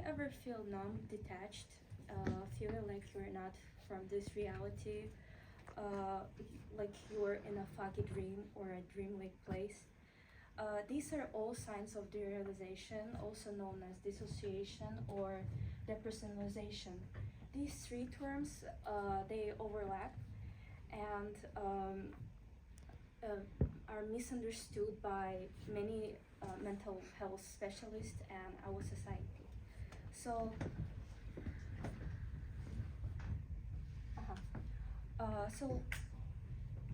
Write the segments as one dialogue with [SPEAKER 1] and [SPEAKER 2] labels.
[SPEAKER 1] ever feel numb, detached, feeling like you're not from this reality, like you're in a foggy dream or a dreamlike place? These are all signs of derealization, also known as dissociation or depersonalization. These three terms they overlap and are misunderstood by many mental health specialists and our society. So, so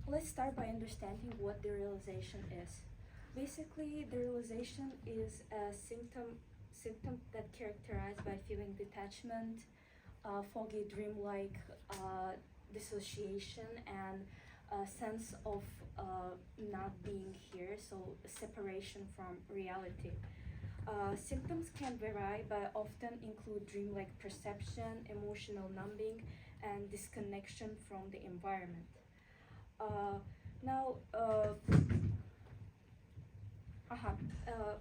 [SPEAKER 1] let's start by understanding what derealization is. Basically, derealization is a symptom that characterized by feeling detachment, foggy dreamlike dissociation, and a sense of not being here, so separation from reality. Symptoms can vary but often include dreamlike perception, emotional numbing, and disconnection from the environment. Uh, now, uh-huh, uh,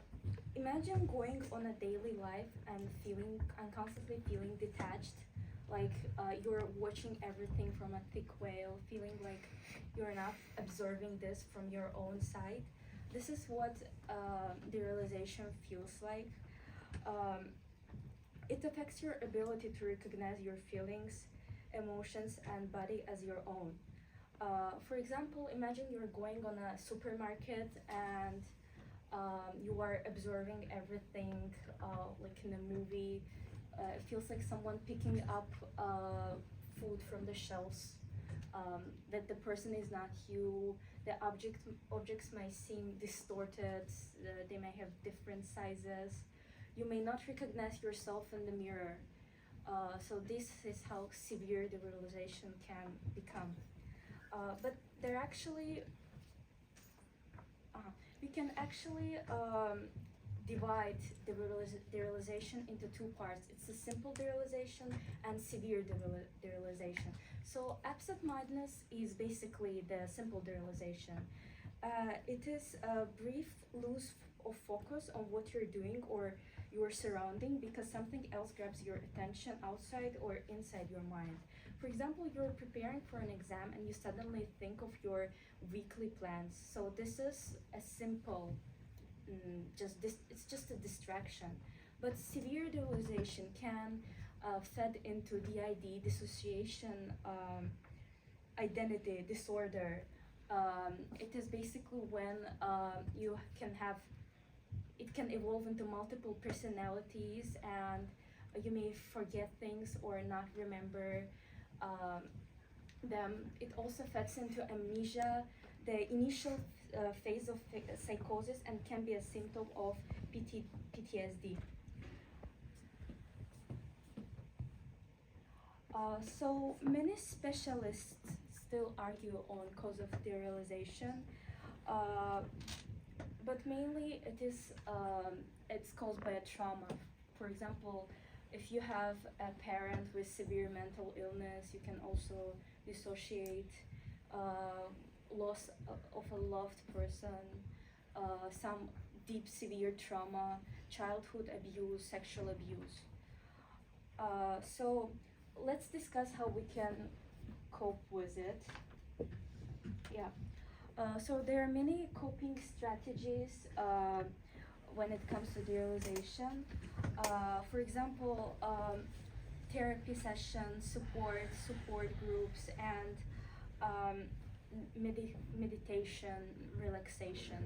[SPEAKER 1] imagine going on a daily life and constantly feeling detached, like you're watching everything from a thick veil, feeling like you're not observing this from your own side. This is what the realization feels like. Um, it affects your ability to recognize your feelings, emotions, and body as your own. For example, imagine you're going on a supermarket and you are observing everything like in a movie. It feels like someone picking up food from the shelves. That the person is not you. The objects might seem distorted. They may have different sizes. You may not recognize yourself in the mirror. So this is how severe the realization can become. But they're actually we can actually divide the realization into two parts. It's a simple derealization and severe derealization. So absent-mindedness is basically the simple derealization. It is a brief loss of focus on what you're doing or your surrounding because something else grabs your attention outside or inside your mind. For example, you're preparing for an exam and you suddenly think of your weekly plans. So this is a simple, it's just a distraction. But severe derealization can fed into DID, dissociation, identity disorder. It is basically when you can have, it can evolve into multiple personalities and you may forget things or not remember them. It also fits into amnesia, the initial phase of psychosis, and can be a symptom of PTSD. So many specialists still argue on cause of derealization, uh, but mainly it's caused by a trauma. For example, if you have a parent with severe mental illness, you can also dissociate, loss of a loved person, some deep severe trauma, childhood abuse, sexual abuse. So let's discuss how we can cope with it. Yeah. So there are many coping strategies when it comes to derealization. For example, therapy sessions, support groups, and meditation, relaxation.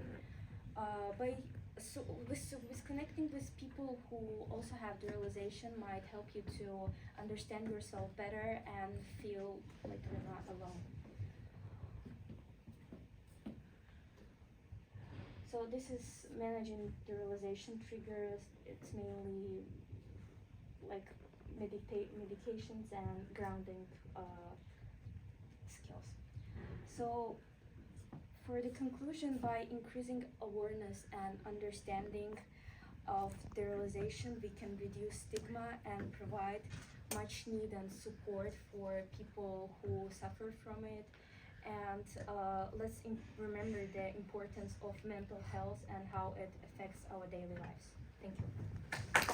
[SPEAKER 1] By so with connecting with people who also have derealization might help you to understand yourself better and feel like you're not alone. So this is managing derealization triggers. It's mainly like medications and grounding skills. So for the conclusion, by increasing awareness and understanding of derealization, we can reduce stigma and provide much need and support for people who suffer from it. And let's remember the importance of mental health and how it affects our daily lives. Thank you.